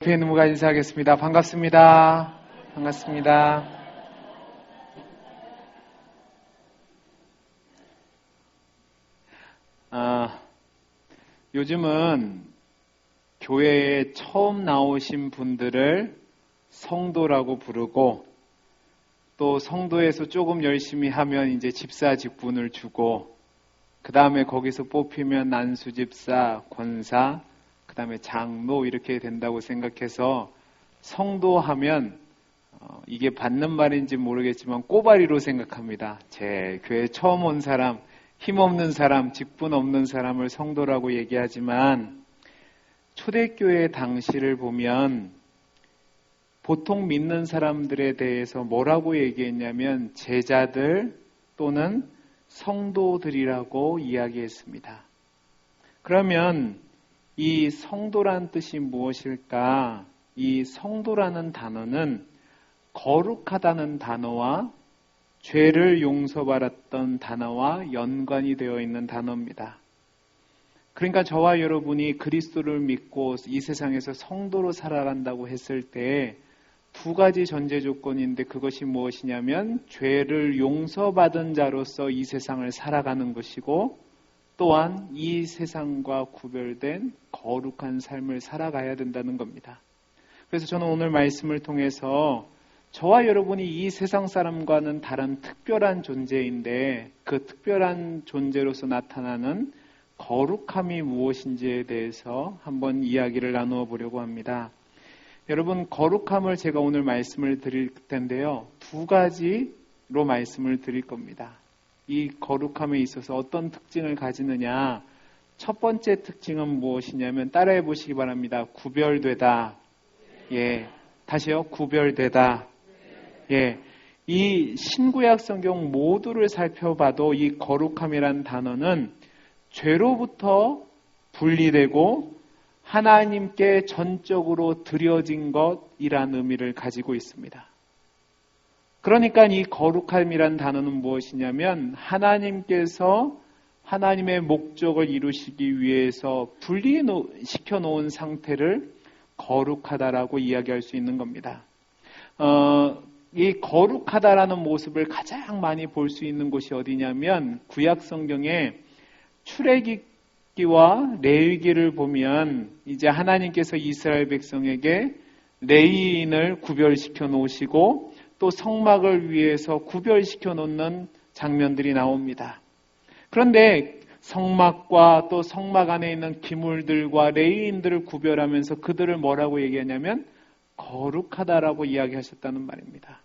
옆에 있는 분과 인사하겠습니다. 반갑습니다. 반갑습니다. 요즘은 교회에 처음 나오신 분들을 성도라고 부르고, 또 성도에서 조금 열심히 하면 이제 집사 직분을 주고, 그 다음에 거기서 뽑히면 난수집사, 권사, 그 다음에 장로 이렇게 된다고 생각해서 성도하면 이게 받는 말인지 모르겠지만 꼬바리로 생각합니다. 제 교회에 처음 온 사람, 힘없는 사람, 직분 없는 사람을 성도라고 얘기하지만, 초대교회 당시를 보면 보통 믿는 사람들에 대해서 뭐라고 얘기했냐면 제자들 또는 성도들이라고 이야기했습니다. 그러면 이 성도란 뜻이 무엇일까? 이 성도라는 단어는 거룩하다는 단어와 죄를 용서받았던 단어와 연관이 되어 있는 단어입니다. 그러니까 저와 여러분이 그리스도를 믿고 이 세상에서 성도로 살아간다고 했을 때 두 가지 전제 조건인데, 그것이 무엇이냐면 죄를 용서받은 자로서 이 세상을 살아가는 것이고, 또한 이 세상과 구별된 거룩한 삶을 살아가야 된다는 겁니다. 그래서 저는 오늘 말씀을 통해서 저와 여러분이 이 세상 사람과는 다른 특별한 존재인데, 그 특별한 존재로서 나타나는 거룩함이 무엇인지에 대해서 한번 이야기를 나누어 보려고 합니다. 여러분, 거룩함을 제가 오늘 말씀을 드릴 텐데요, 두 가지로 말씀을 드릴 겁니다. 이 거룩함에 있어서 어떤 특징을 가지느냐, 첫 번째 특징은 무엇이냐면 따라해 보시기 바랍니다. 구별되다. 예, 다시요. 구별되다. 예, 이 신구약 성경 모두를 살펴봐도 이 거룩함이라는 단어는 죄로부터 분리되고 하나님께 전적으로 드려진 것이라는 의미를 가지고 있습니다. 그러니까 이 거룩함이란 단어는 무엇이냐면 하나님께서 하나님의 목적을 이루시기 위해서 분리시켜 놓은 상태를 거룩하다라고 이야기할 수 있는 겁니다. 이 거룩하다라는 모습을 가장 많이 볼 수 있는 곳이 어디냐면 구약 성경에 출애굽기와 레위기를 보면 이제 하나님께서 이스라엘 백성에게 레위인을 구별시켜 놓으시고 또 성막을 위해서 구별시켜 놓는 장면들이 나옵니다. 그런데 성막과 또 성막 안에 있는 기물들과 레위인들을 구별하면서 그들을 뭐라고 얘기하냐면 거룩하다라고 이야기하셨다는 말입니다.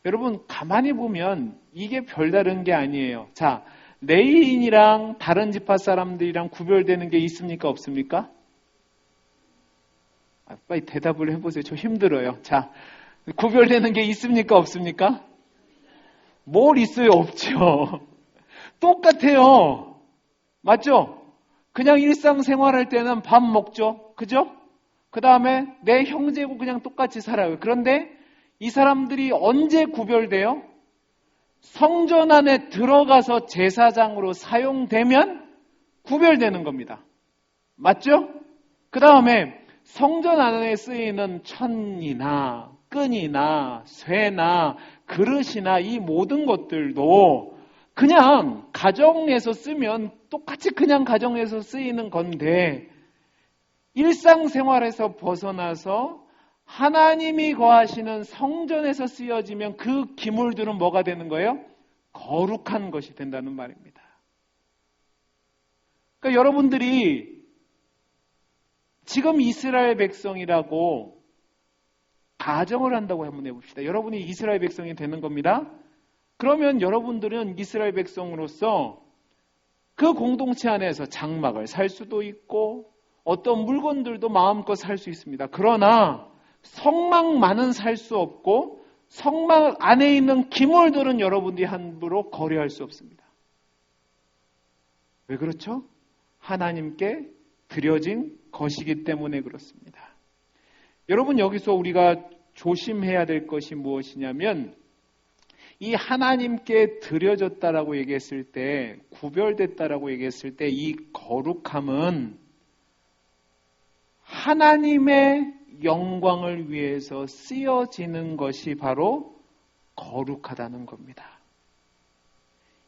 여러분, 가만히 보면 이게 별다른 게 아니에요. 자, 레위인이랑 다른 지파 사람들이랑 구별되는 게 있습니까? 없습니까? 빨리 대답을 해보세요. 저 힘들어요. 자, 구별되는 게 있습니까? 없습니까? 뭘 있어요? 없죠. 똑같아요. 맞죠? 그냥 일상생활할 때는 밥 먹죠. 그죠? 그 다음에 내 형제고 그냥 똑같이 살아요. 그런데 이 사람들이 언제 구별돼요? 성전 안에 들어가서 제사장으로 사용되면 구별되는 겁니다. 맞죠? 그 다음에 성전 안에 쓰이는 천이나 끈이나 쇠나 그릇이나 이 모든 것들도 그냥 가정에서 쓰면 똑같이 그냥 가정에서 쓰이는 건데, 일상생활에서 벗어나서 하나님이 거하시는 성전에서 쓰여지면 그 기물들은 뭐가 되는 거예요? 거룩한 것이 된다는 말입니다. 그러니까 여러분들이 지금 이스라엘 백성이라고 가정을 한다고 한번 해봅시다. 여러분이 이스라엘 백성이 되는 겁니다. 그러면 여러분들은 이스라엘 백성으로서 그 공동체 안에서 장막을 살 수도 있고 어떤 물건들도 마음껏 살 수 있습니다. 그러나 성막만은 살 수 없고 성막 안에 있는 기물들은 여러분들이 함부로 거래할 수 없습니다. 왜 그렇죠? 하나님께 드려진 것이기 때문에 그렇습니다. 여러분, 여기서 우리가 조심해야 될 것이 무엇이냐면, 이 하나님께 드려졌다라고 얘기했을 때, 구별됐다라고 얘기했을 때 이 거룩함은 하나님의 영광을 위해서 쓰여지는 것이 바로 거룩하다는 겁니다.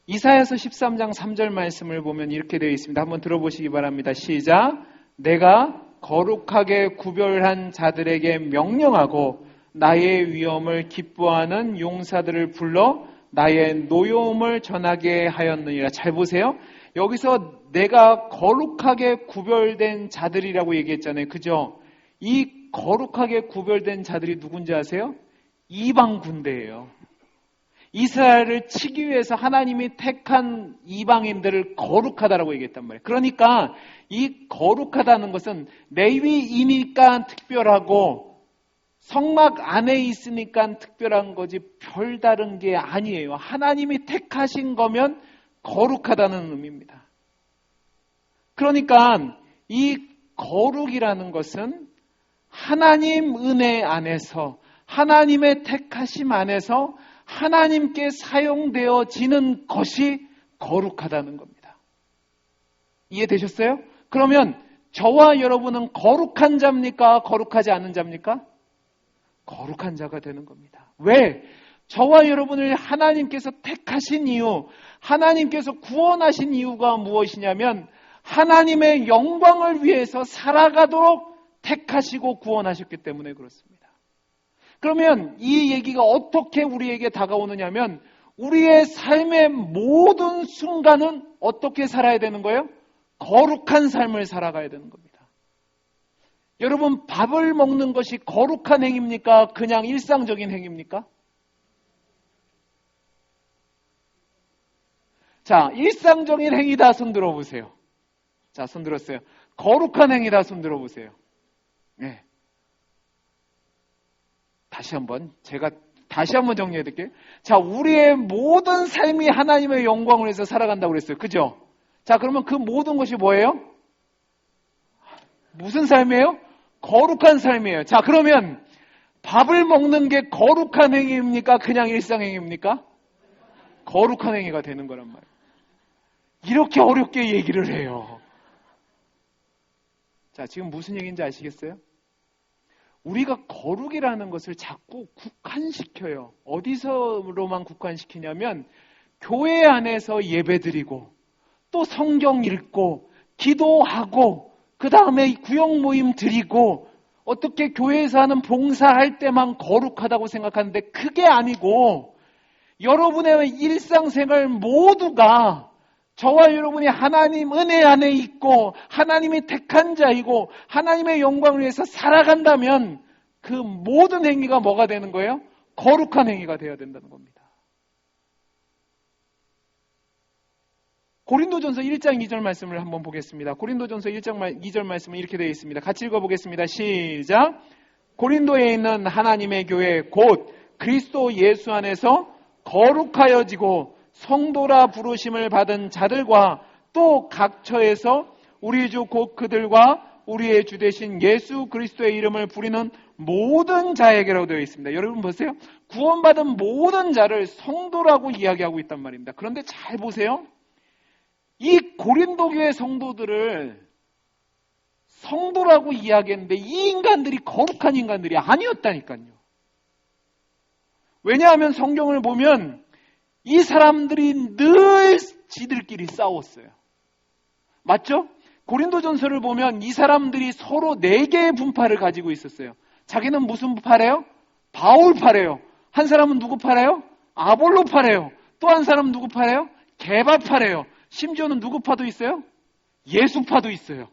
이사야서 13장 3절 말씀을 보면 이렇게 되어 있습니다. 한번 들어보시기 바랍니다. 시작. 내가 거룩하게 구별한 자들에게 명령하고 나의 위엄을 기뻐하는 용사들을 불러 나의 노여움을 전하게 하였느니라. 잘 보세요. 여기서 내가 거룩하게 구별된 자들이라고 얘기했잖아요. 그죠? 이 거룩하게 구별된 자들이 누군지 아세요? 이방 군대예요. 이스라엘을 치기 위해서 하나님이 택한 이방인들을 거룩하다라고 얘기했단 말이에요. 그러니까 이 거룩하다는 것은 레위이니까 특별하고 성막 안에 있으니까 특별한 거지 별다른 게 아니에요. 하나님이 택하신 거면 거룩하다는 의미입니다. 그러니까 이 거룩이라는 것은 하나님 은혜 안에서 하나님의 택하심 안에서 하나님께 사용되어지는 것이 거룩하다는 겁니다. 이해되셨어요? 그러면 저와 여러분은 거룩한 자입니까? 거룩하지 않은 자입니까? 거룩한 자가 되는 겁니다. 왜? 저와 여러분을 하나님께서 택하신 이유, 하나님께서 구원하신 이유가 무엇이냐면 하나님의 영광을 위해서 살아가도록 택하시고 구원하셨기 때문에 그렇습니다. 그러면 이 얘기가 어떻게 우리에게 다가오느냐면 우리의 삶의 모든 순간은 어떻게 살아야 되는 거예요? 거룩한 삶을 살아가야 되는 겁니다. 여러분, 밥을 먹는 것이 거룩한 행위입니까? 그냥 일상적인 행위입니까? 자, 일상적인 행위다 손 들어보세요. 자, 손 들었어요. 거룩한 행위다 손 들어보세요. 네. 제가 다시 한번 정리해 드릴게요. 자, 우리의 모든 삶이 하나님의 영광을 위해서 살아간다고 그랬어요. 그죠? 자, 그러면 그 모든 것이 뭐예요? 무슨 삶이에요? 거룩한 삶이에요. 자, 그러면 밥을 먹는 게 거룩한 행위입니까? 그냥 일상 행위입니까? 거룩한 행위가 되는 거란 말이에요. 이렇게 어렵게 얘기를 해요. 자, 지금 무슨 얘기인지 아시겠어요? 우리가 거룩이라는 것을 자꾸 국한시켜요. 어디서로만 국한시키냐면 교회 안에서 예배드리고 또 성경 읽고 기도하고 그 다음에 구역 모임 드리고 어떻게 교회에서 하는 봉사할 때만 거룩하다고 생각하는데 그게 아니고 여러분의 일상생활 모두가 저와 여러분이 하나님 은혜 안에 있고 하나님이 택한 자이고 하나님의 영광을 위해서 살아간다면 그 모든 행위가 뭐가 되는 거예요? 거룩한 행위가 되어야 된다는 겁니다. 고린도전서 1장 2절 말씀을 한번 보겠습니다. 고린도전서 1장 2절 말씀은 이렇게 되어 있습니다. 같이 읽어보겠습니다. 시작. 고린도에 있는 하나님의 교회 곧 그리스도 예수 안에서 거룩하여지고 성도라 부르심을 받은 자들과 또 각처에서 우리 주 곧 그들과 우리의 주 되신 예수 그리스도의 이름을 부리는 모든 자에게라고 되어 있습니다. 여러분 보세요. 구원받은 모든 자를 성도라고 이야기하고 있단 말입니다. 그런데 잘 보세요. 이 고린도 교회 성도들을 성도라고 이야기했는데 이 인간들이 거룩한 인간들이 아니었다니까요. 왜냐하면 성경을 보면 이 사람들이 늘 지들끼리 싸웠어요. 맞죠? 고린도전서를 보면 이 사람들이 서로 4개의 분파를 가지고 있었어요. 자기는 무슨 파래요? 바울 파래요. 한 사람은 누구 파래요? 아볼로 파래요. 또 한 사람은 누구 파래요? 게바 파래요. 심지어는 누구 파도 있어요? 예수 파도 있어요.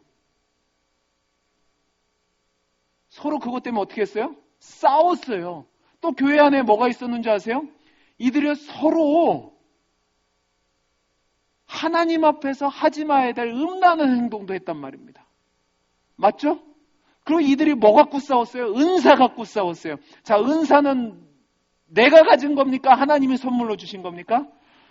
서로 그것 때문에 어떻게 했어요? 싸웠어요. 또 교회 안에 뭐가 있었는지 아세요? 이들이 서로 하나님 앞에서 하지 말아야 될 음란한 행동도 했단 말입니다. 맞죠? 그리고 이들이 뭐 갖고 싸웠어요? 은사 갖고 싸웠어요. 자, 은사는 내가 가진 겁니까? 하나님이 선물로 주신 겁니까?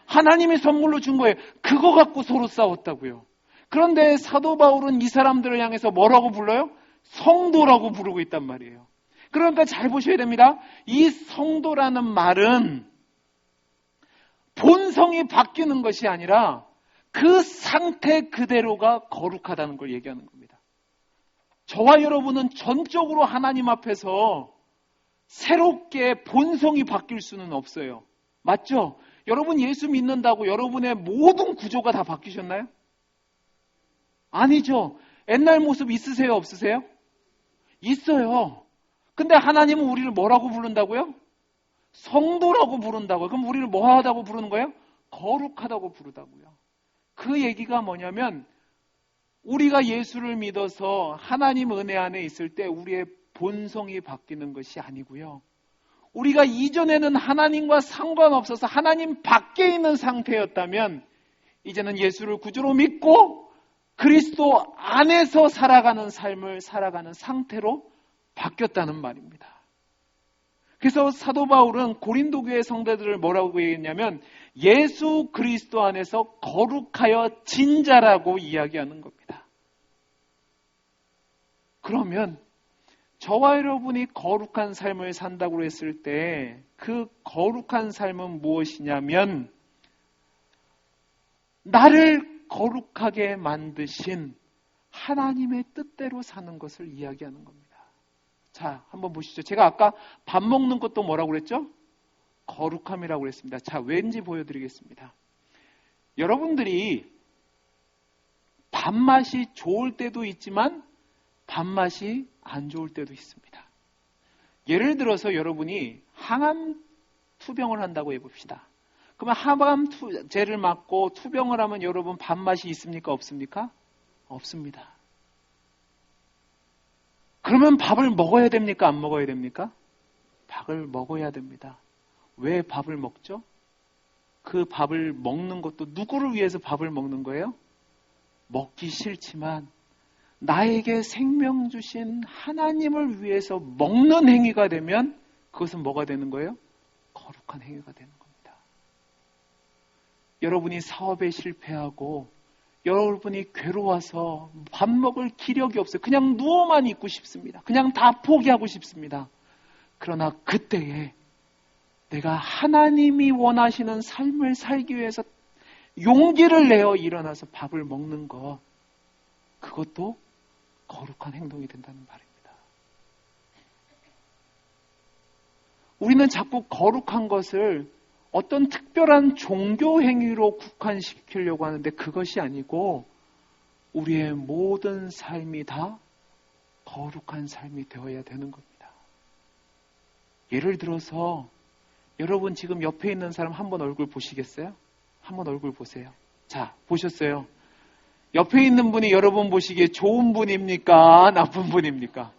하나님이 선물로 준 거예요. 그거 갖고 서로 싸웠다고요. 그런데 사도 바울은 이 사람들을 향해서 뭐라고 불러요? 성도라고 부르고 있단 말이에요. 그러니까 잘 보셔야 됩니다. 이 성도라는 말은 본성이 바뀌는 것이 아니라 그 상태 그대로가 거룩하다는 걸 얘기하는 겁니다. 저와 여러분은 전적으로 하나님 앞에서 새롭게 본성이 바뀔 수는 없어요. 맞죠? 여러분 예수 믿는다고 여러분의 모든 구조가 다 바뀌셨나요? 아니죠. 옛날 모습 있으세요? 없으세요? 있어요. 근데 하나님은 우리를 뭐라고 부른다고요? 성도라고 부른다고요. 그럼 우리를 뭐 하다고 부르는 거예요? 거룩하다고 부르다고요. 그 얘기가 뭐냐면 우리가 예수를 믿어서 하나님 은혜 안에 있을 때 우리의 본성이 바뀌는 것이 아니고요. 우리가 이전에는 하나님과 상관없어서 하나님 밖에 있는 상태였다면 이제는 예수를 구주로 믿고 그리스도 안에서 살아가는 삶을 살아가는 상태로 바뀌었다는 말입니다. 그래서 사도 바울은 고린도 교회 성도들을 뭐라고 얘기했냐면 예수 그리스도 안에서 거룩하여 진자라고 이야기하는 겁니다. 그러면 저와 여러분이 거룩한 삶을 산다고 했을 때 그 거룩한 삶은 무엇이냐면 나를 거룩하게 만드신 하나님의 뜻대로 사는 것을 이야기하는 겁니다. 자, 한번 보시죠. 제가 아까 밥 먹는 것도 뭐라고 그랬죠? 거룩함이라고 그랬습니다. 자, 왠지 보여드리겠습니다. 여러분들이 밥맛이 좋을 때도 있지만 밥맛이 안 좋을 때도 있습니다. 예를 들어서 여러분이 항암 투병을 한다고 해봅시다. 그러면 항암제를 맞고 투병을 하면 여러분 밥맛이 있습니까? 없습니까? 없습니다. 그러면 밥을 먹어야 됩니까? 안 먹어야 됩니까? 밥을 먹어야 됩니다. 왜 밥을 먹죠? 그 밥을 먹는 것도 누구를 위해서 밥을 먹는 거예요? 먹기 싫지만 나에게 생명 주신 하나님을 위해서 먹는 행위가 되면 그것은 뭐가 되는 거예요? 거룩한 행위가 되는 겁니다. 여러분이 사업에 실패하고 여러분이 괴로워서 밥 먹을 기력이 없어요. 그냥 누워만 있고 싶습니다. 그냥 다 포기하고 싶습니다. 그러나 그때에 내가 하나님이 원하시는 삶을 살기 위해서 용기를 내어 일어나서 밥을 먹는 것, 그것도 거룩한 행동이 된다는 말입니다. 우리는 자꾸 거룩한 것을 어떤 특별한 종교 행위로 국한시키려고 하는데 그것이 아니고 우리의 모든 삶이 다 거룩한 삶이 되어야 되는 겁니다. 예를 들어서 여러분 지금 옆에 있는 사람 한번 얼굴 보시겠어요? 한번 얼굴 보세요. 자, 보셨어요? 옆에 있는 분이 여러분 보시기에 좋은 분입니까? 나쁜 분입니까?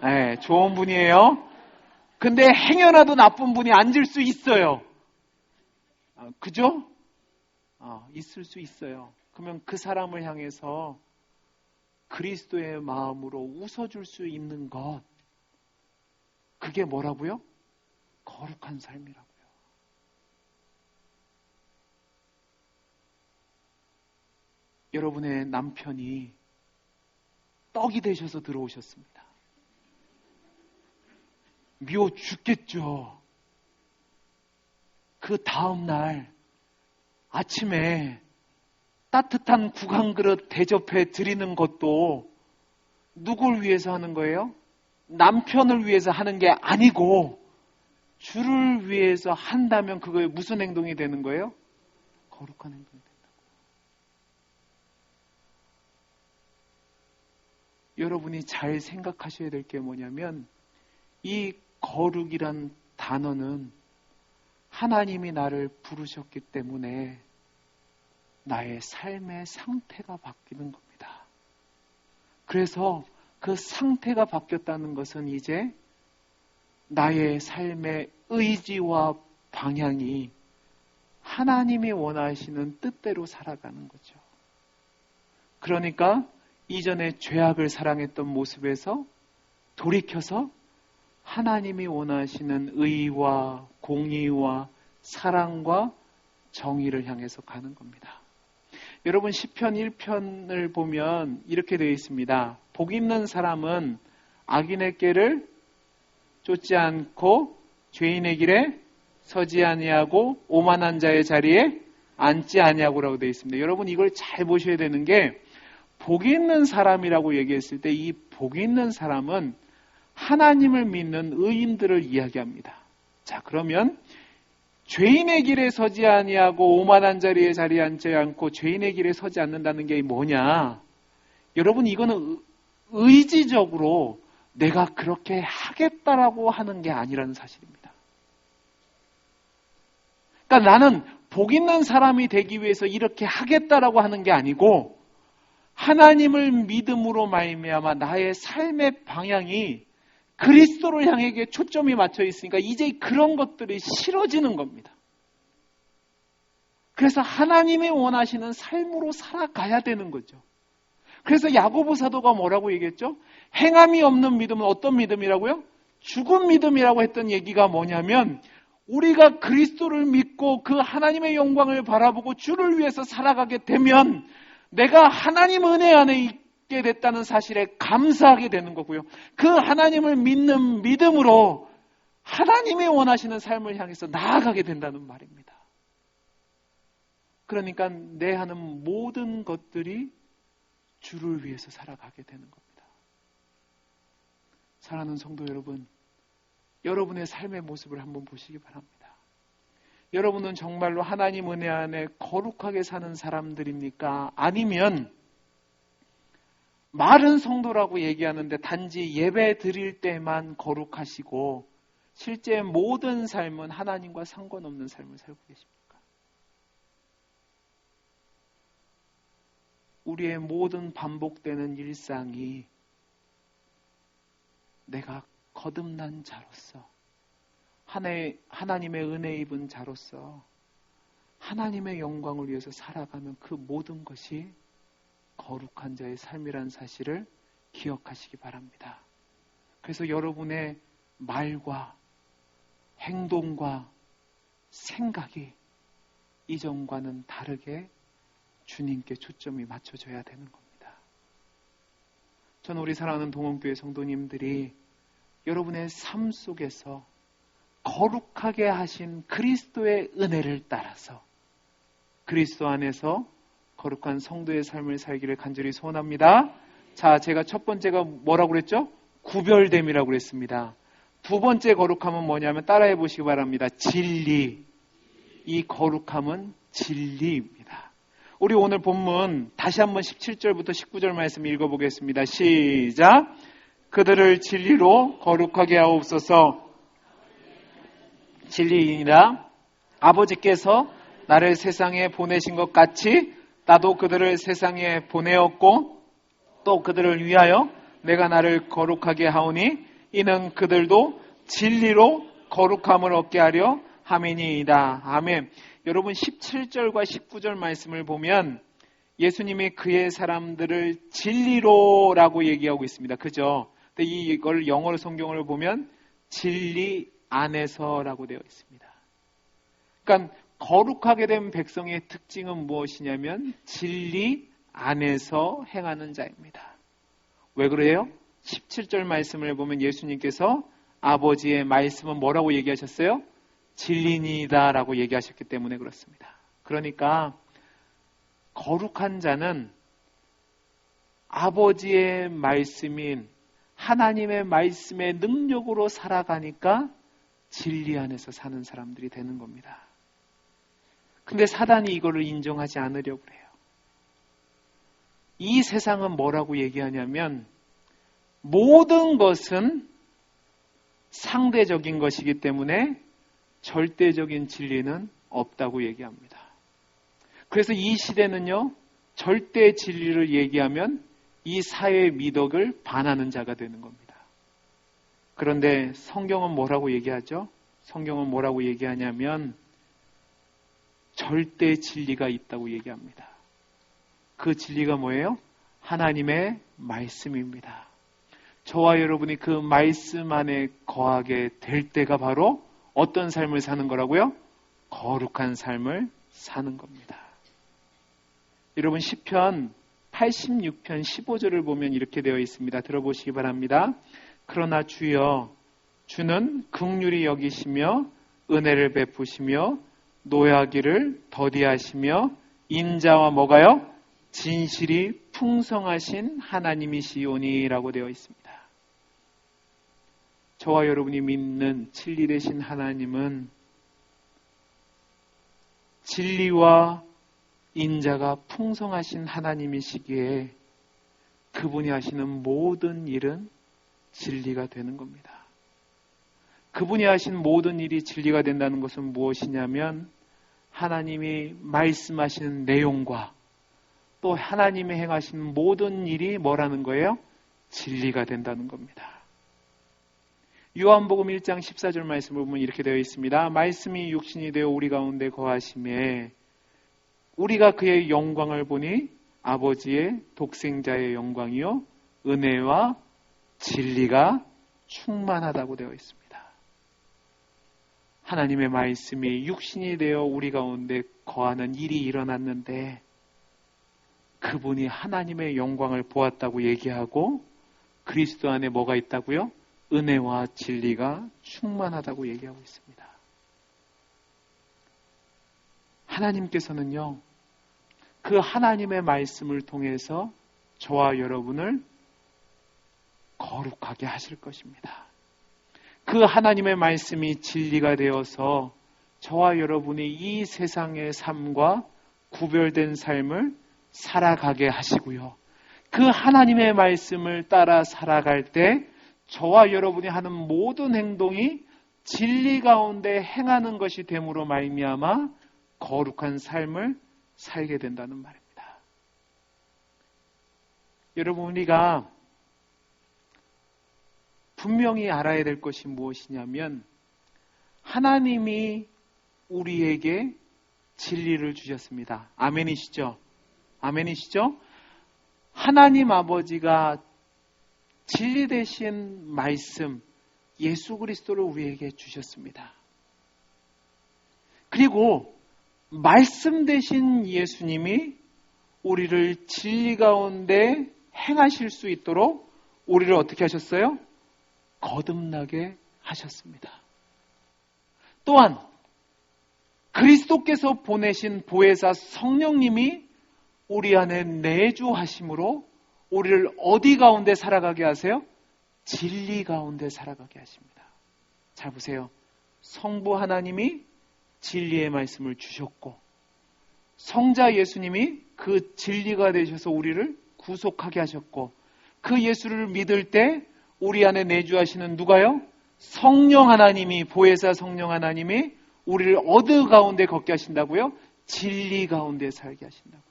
네, 좋은 분이에요. 근데 행여라도 나쁜 분이 앉을 수 있어요. 그죠? 있을 수 있어요. 그러면 그 사람을 향해서 그리스도의 마음으로 웃어줄 수 있는 것, 그게 뭐라고요? 거룩한 삶이라고요. 여러분의 남편이 떡이 되셔서 들어오셨습니다. 미워 죽겠죠. 그 다음날 아침에 따뜻한 국 한 그릇 대접해 드리는 것도 누굴 위해서 하는 거예요? 남편을 위해서 하는 게 아니고 주를 위해서 한다면 그거에 무슨 행동이 되는 거예요? 거룩한 행동이 된다고요. 여러분이 잘 생각하셔야 될 게 뭐냐면 이 거룩이란 단어는 하나님이 나를 부르셨기 때문에 나의 삶의 상태가 바뀌는 겁니다. 그래서 그 상태가 바뀌었다는 것은 이제 나의 삶의 의지와 방향이 하나님이 원하시는 뜻대로 살아가는 거죠. 그러니까 이전에 죄악을 사랑했던 모습에서 돌이켜서 하나님이 원하시는 의와 공의와 사랑과 정의를 향해서 가는 겁니다. 여러분 시편 1편을 보면 이렇게 되어 있습니다. 복 있는 사람은 악인의 길을 쫓지 않고 죄인의 길에 서지 아니하고 오만한 자의 자리에 앉지 아니하고라고 되어 있습니다. 여러분 이걸 잘 보셔야 되는 게 복 있는 사람이라고 얘기했을 때 이 복이 있는 사람은 하나님을 믿는 의인들을 이야기합니다. 자, 그러면 죄인의 길에 서지 아니하고 오만한 자리에 자리에 앉지 않고 죄인의 길에 서지 않는다는 게 뭐냐? 여러분, 이거는 의지적으로 내가 그렇게 하겠다라고 하는 게 아니라는 사실입니다. 그러니까 나는 복 있는 사람이 되기 위해서 이렇게 하겠다라고 하는 게 아니고 하나님을 믿음으로 말미암아 나의 삶의 방향이 그리스도를 향해 초점이 맞춰 있으니까 이제 그런 것들이 싫어지는 겁니다. 그래서 하나님이 원하시는 삶으로 살아가야 되는 거죠. 그래서 야고보 사도가 뭐라고 얘기했죠? 행함이 없는 믿음은 어떤 믿음이라고요? 죽은 믿음이라고 했던 얘기가 뭐냐면 우리가 그리스도를 믿고 그 하나님의 영광을 바라보고 주를 위해서 살아가게 되면 내가 하나님 은혜 안에 있게 됐다는 사실에 감사하게 되는 거고요. 그 하나님을 믿는 믿음으로 하나님이 원하시는 삶을 향해서 나아가게 된다는 말입니다. 그러니까 내 하는 모든 것들이 주를 위해서 살아가게 되는 겁니다. 사랑하는 성도 여러분, 여러분의 삶의 모습을 한번 보시기 바랍니다. 여러분은 정말로 하나님 은혜 안에 거룩하게 사는 사람들입니까? 아니면 말은 성도라고 얘기하는데 단지 예배 드릴 때만 거룩하시고 실제 모든 삶은 하나님과 상관없는 삶을 살고 계십니까? 우리의 모든 반복되는 일상이 내가 거듭난 자로서 하나님의 은혜 입은 자로서 하나님의 영광을 위해서 살아가는 그 모든 것이 거룩한 자의 삶이라는 사실을 기억하시기 바랍니다. 그래서 여러분의 말과 행동과 생각이 이전과는 다르게 주님께 초점이 맞춰져야 되는 겁니다. 저는 우리 사랑하는 동원교회 성도님들이 여러분의 삶 속에서 거룩하게 하신 그리스도의 은혜를 따라서 그리스도 안에서 거룩한 성도의 삶을 살기를 간절히 소원합니다. 자, 제가 첫 번째가 뭐라고 그랬죠? 구별됨이라고 그랬습니다. 두 번째 거룩함은 뭐냐면 따라해 보시기 바랍니다. 진리. 이 거룩함은 진리입니다. 우리 오늘 본문 다시 한번 17절부터 19절 말씀 읽어보겠습니다. 시작. 그들을 진리로 거룩하게 하옵소서. 진리이니라. 아버지께서 나를 세상에 보내신 것 같이 나도 그들을 세상에 보내었고 또 그들을 위하여 내가 나를 거룩하게 하오니 이는 그들도 진리로 거룩함을 얻게 하려 함이니이다. 아멘. 여러분 17절과 19절 말씀을 보면 예수님이 그의 사람들을 진리로라고 얘기하고 있습니다. 그죠? 근데 이걸 영어로 성경을 보면 진리 안에서라고 되어 있습니다. 그러니까 거룩하게 된 백성의 특징은 무엇이냐면 진리 안에서 행하는 자입니다. 왜 그래요? 17절 말씀을 보면 예수님께서 아버지의 말씀은 뭐라고 얘기하셨어요? 진리니이다 라고 얘기하셨기 때문에 그렇습니다. 그러니까 거룩한 자는 아버지의 말씀인 하나님의 말씀의 능력으로 살아가니까 진리 안에서 사는 사람들이 되는 겁니다. 근데 사단이 이거를 인정하지 않으려고 해요. 이 세상은 뭐라고 얘기하냐면 모든 것은 상대적인 것이기 때문에 절대적인 진리는 없다고 얘기합니다. 그래서 이 시대는요, 절대 진리를 얘기하면 이 사회의 미덕을 반하는 자가 되는 겁니다. 그런데 성경은 뭐라고 얘기하죠? 성경은 뭐라고 얘기하냐면 절대 진리가 있다고 얘기합니다. 그 진리가 뭐예요? 하나님의 말씀입니다. 저와 여러분이 그 말씀 안에 거하게 될 때가 바로 어떤 삶을 사는 거라고요? 거룩한 삶을 사는 겁니다. 여러분 시편 86편 15절을 보면 이렇게 되어 있습니다. 들어보시기 바랍니다. 그러나 주여 주는 긍휼히 여기시며 은혜를 베푸시며 노하기를 더디하시며 인자와 뭐가요? 진실이 풍성하신 하나님이시오니라고 되어 있습니다. 저와 여러분이 믿는 진리 되신 하나님은 진리와 인자가 풍성하신 하나님이시기에 그분이 하시는 모든 일은 진리가 되는 겁니다. 그분이 하신 모든 일이 진리가 된다는 것은 무엇이냐면 하나님이 말씀하시는 내용과 또 하나님이 행하신 모든 일이 뭐라는 거예요? 진리가 된다는 겁니다. 요한복음 1장 14절 말씀을 보면 이렇게 되어 있습니다. 말씀이 육신이 되어 우리 가운데 거하심에 우리가 그의 영광을 보니 아버지의 독생자의 영광이요 은혜와 진리가 충만하다고 되어 있습니다. 하나님의 말씀이 육신이 되어 우리 가운데 거하는 일이 일어났는데 그분이 하나님의 영광을 보았다고 얘기하고 그리스도 안에 뭐가 있다고요? 은혜와 진리가 충만하다고 얘기하고 있습니다. 하나님께서는요, 그 하나님의 말씀을 통해서 저와 여러분을 거룩하게 하실 것입니다. 그 하나님의 말씀이 진리가 되어서 저와 여러분이 이 세상의 삶과 구별된 삶을 살아가게 하시고요. 그 하나님의 말씀을 따라 살아갈 때 저와 여러분이 하는 모든 행동이 진리 가운데 행하는 것이 됨으로 말미암아 거룩한 삶을 살게 된다는 말입니다. 여러분, 우리가 분명히 알아야 될 것이 무엇이냐면 하나님이 우리에게 진리를 주셨습니다. 아멘이시죠? 아멘이시죠? 하나님 아버지가 진리 되신 말씀 예수 그리스도를 우리에게 주셨습니다. 그리고 말씀 되신 예수님이 우리를 진리 가운데 행하실 수 있도록 우리를 어떻게 하셨어요? 거듭나게 하셨습니다. 또한 그리스도께서 보내신 보혜사 성령님이 우리 안에 내주하심으로 우리를 어디 가운데 살아가게 하세요? 진리 가운데 살아가게 하십니다. 잘 보세요. 성부 하나님이 진리의 말씀을 주셨고 성자 예수님이 그 진리가 되셔서 우리를 구속하게 하셨고 그 예수를 믿을 때 우리 안에 내주하시는 누가요? 성령 하나님이, 보혜사 성령 하나님이 우리를 어디 가운데 걷게 하신다고요? 진리 가운데 살게 하신다고요.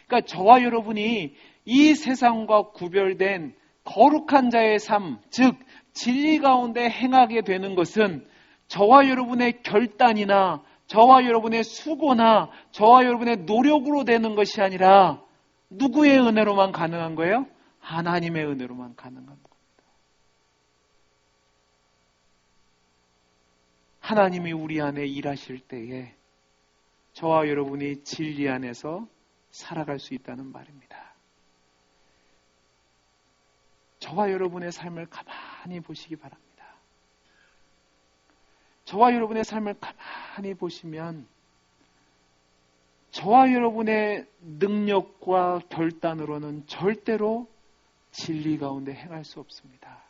그러니까 저와 여러분이 이 세상과 구별된 거룩한 자의 삶, 즉 진리 가운데 행하게 되는 것은 저와 여러분의 결단이나 저와 여러분의 수고나 저와 여러분의 노력으로 되는 것이 아니라 누구의 은혜로만 가능한 거예요? 하나님의 은혜로만 가능한 겁니다. 하나님이 우리 안에 일하실 때에 저와 여러분이 진리 안에서 살아갈 수 있다는 말입니다. 저와 여러분의 삶을 가만히 보시기 바랍니다. 저와 여러분의 삶을 가만히 보시면 저와 여러분의 능력과 결단으로는 절대로 진리 가운데 행할 수 없습니다.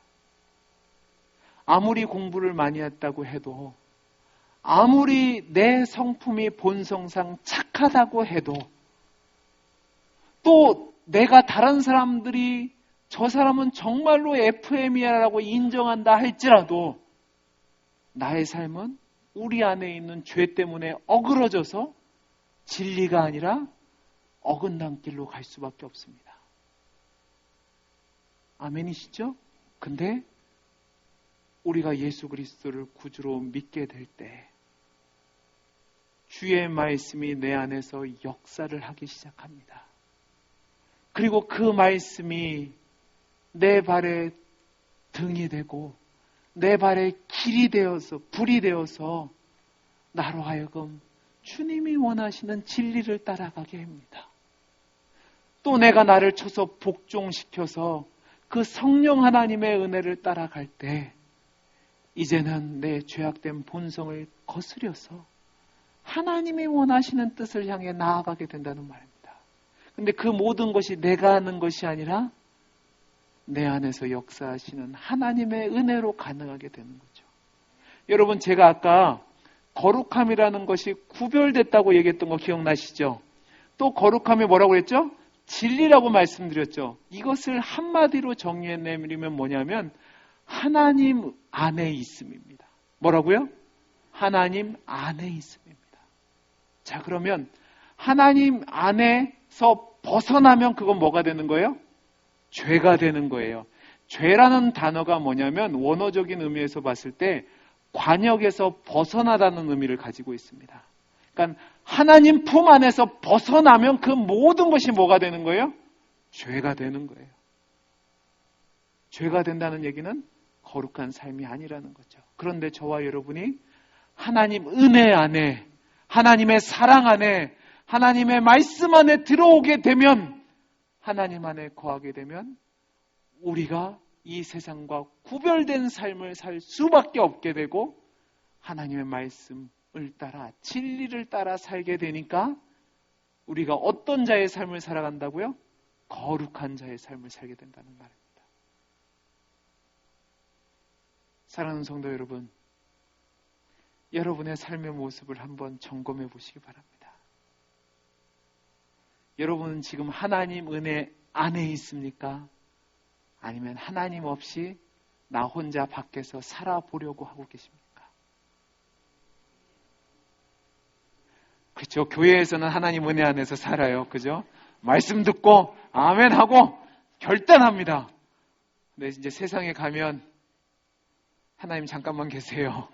아무리 공부를 많이 했다고 해도 아무리 내 성품이 본성상 착하다고 해도 또 내가 다른 사람들이 저 사람은 정말로 FM이라고 인정한다 할지라도 나의 삶은 우리 안에 있는 죄 때문에 어그러져서 진리가 아니라 어긋난 길로 갈 수밖에 없습니다. 아멘이시죠? 근데 우리가 예수 그리스도를 구주로 믿게 될 때 주의 말씀이 내 안에서 역사를 하기 시작합니다. 그리고 그 말씀이 내 발에 등이 되고 내 발에 길이 되어서 불이 되어서 나로 하여금 주님이 원하시는 진리를 따라가게 합니다. 또 내가 나를 쳐서 복종시켜서 그 성령 하나님의 은혜를 따라갈 때 이제는 내 죄악된 본성을 거스려서 하나님이 원하시는 뜻을 향해 나아가게 된다는 말입니다. 근데 그 모든 것이 내가 하는 것이 아니라 내 안에서 역사하시는 하나님의 은혜로 가능하게 되는 거죠. 여러분, 제가 아까 거룩함이라는 것이 구별됐다고 얘기했던 거 기억나시죠? 또 거룩함이 뭐라고 했죠? 진리라고 말씀드렸죠. 이것을 한마디로 정리해내면 뭐냐면 하나님 안에 있음입니다. 뭐라고요? 하나님 안에 있음입니다. 자, 그러면 하나님 안에서 벗어나면 그건 뭐가 되는 거예요? 죄가 되는 거예요. 죄라는 단어가 뭐냐면 원어적인 의미에서 봤을 때 관역에서 벗어나다는 의미를 가지고 있습니다. 그러니까 하나님 품 안에서 벗어나면 그 모든 것이 뭐가 되는 거예요? 죄가 되는 거예요. 죄가 된다는 얘기는 거룩한 삶이 아니라는 거죠. 그런데 저와 여러분이 하나님 은혜 안에, 하나님의 사랑 안에, 하나님의 말씀 안에 들어오게 되면, 하나님 안에 거하게 되면 우리가 이 세상과 구별된 삶을 살 수밖에 없게 되고 하나님의 말씀을 따라 진리를 따라 살게 되니까 우리가 어떤 자의 삶을 살아간다고요? 거룩한 자의 삶을 살게 된다는 말입니다. 사랑하는 성도 여러분, 여러분의 삶의 모습을 한번 점검해 보시기 바랍니다. 여러분은 지금 하나님 은혜 안에 있습니까? 아니면 하나님 없이 나 혼자 밖에서 살아보려고 하고 계십니까? 그렇죠. 교회에서는 하나님 은혜 안에서 살아요. 그죠? 말씀 듣고 아멘 하고 결단합니다. 근데 이제 세상에 가면 하나님 잠깐만 계세요.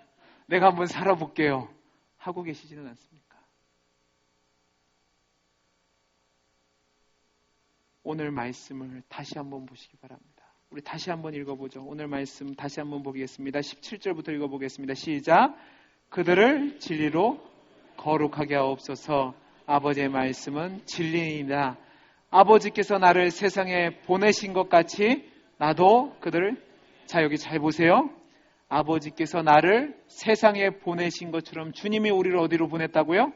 내가 한번 살아볼게요. 하고 계시지는 않습니까? 오늘 말씀을 다시 한번 보시기 바랍니다. 우리 다시 한번 읽어보죠. 오늘 말씀 다시 한번 보겠습니다. 17절부터 읽어보겠습니다. 시작. 그들을 진리로 거룩하게 하옵소서. 아버지의 말씀은 진리이다. 아버지께서 나를 세상에 보내신 것 같이 나도 그들을, 자, 여기 잘 보세요. 아버지께서 나를 세상에 보내신 것처럼 주님이 우리를 어디로 보냈다고요?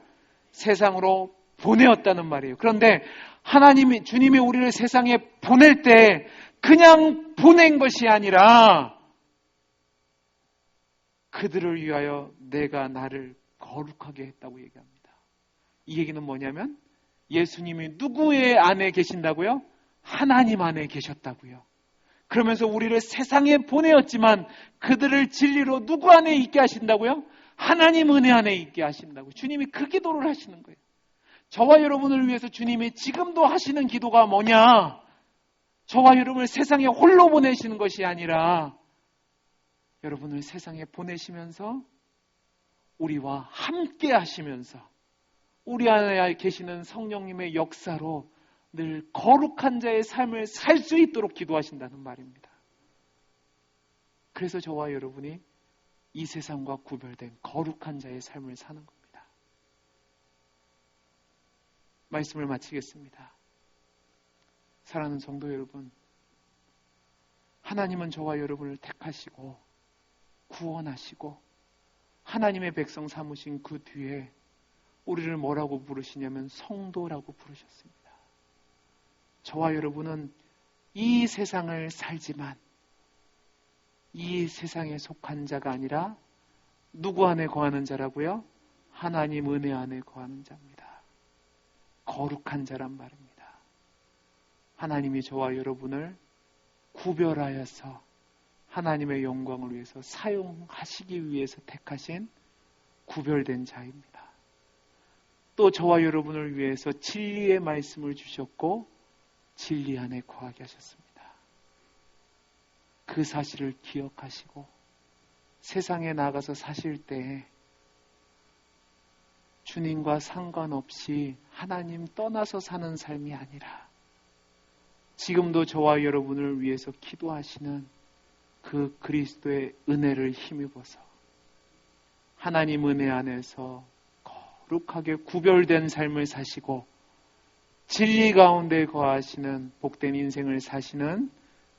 세상으로 보내었다는 말이에요. 그런데 하나님이, 주님이 우리를 세상에 보낼 때 그냥 보낸 것이 아니라 그들을 위하여 내가 나를 거룩하게 했다고 얘기합니다. 이 얘기는 뭐냐면 예수님이 누구의 안에 계신다고요? 하나님 안에 계셨다고요. 그러면서 우리를 세상에 보내었지만 그들을 진리로 누구 안에 있게 하신다고요? 하나님 은혜 안에 있게 하신다고. 주님이 그 기도를 하시는 거예요. 저와 여러분을 위해서 주님이 지금도 하시는 기도가 뭐냐? 저와 여러분을 세상에 홀로 보내시는 것이 아니라 여러분을 세상에 보내시면서 우리와 함께 하시면서 우리 안에 계시는 성령님의 역사로 늘 거룩한 자의 삶을 살 수 있도록 기도하신다는 말입니다. 그래서 저와 여러분이 이 세상과 구별된 거룩한 자의 삶을 사는 겁니다. 말씀을 마치겠습니다. 사랑하는 성도 여러분, 하나님은 저와 여러분을 택하시고 구원하시고 하나님의 백성 삼으신 그 뒤에 우리를 뭐라고 부르시냐면 성도라고 부르셨습니다. 저와 여러분은 이 세상을 살지만 이 세상에 속한 자가 아니라 누구 안에 거하는 자라고요? 하나님 은혜 안에 거하는 자입니다. 거룩한 자란 말입니다. 하나님이 저와 여러분을 구별하여서 하나님의 영광을 위해서 사용하시기 위해서 택하신 구별된 자입니다. 또 저와 여러분을 위해서 진리의 말씀을 주셨고 진리 안에 거하게 하셨습니다. 그 사실을 기억하시고 세상에 나가서 사실 때 주님과 상관없이 하나님 떠나서 사는 삶이 아니라 지금도 저와 여러분을 위해서 기도하시는 그 그리스도의 은혜를 힘입어서 하나님 은혜 안에서 거룩하게 구별된 삶을 사시고 진리 가운데 거하시는 복된 인생을 사시는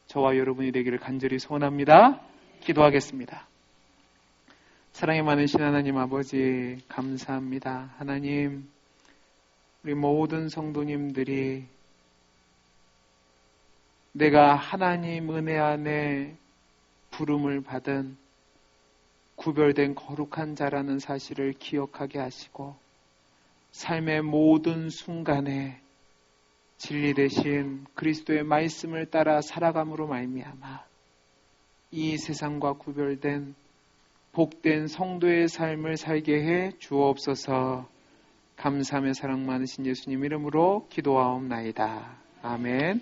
저와 여러분이 되기를 간절히 소원합니다. 기도하겠습니다. 사랑이 많으신 하나님 아버지 감사합니다. 하나님, 우리 모든 성도님들이 내가 하나님 은혜 안에 부름을 받은 구별된 거룩한 자라는 사실을 기억하게 하시고 삶의 모든 순간에 진리 대신 그리스도의 말씀을 따라 살아감으로 말미암아 이 세상과 구별된 복된 성도의 삶을 살게 해 주옵소서. 감사함의 사랑 많으신 예수님 이름으로 기도하옵나이다. 아멘.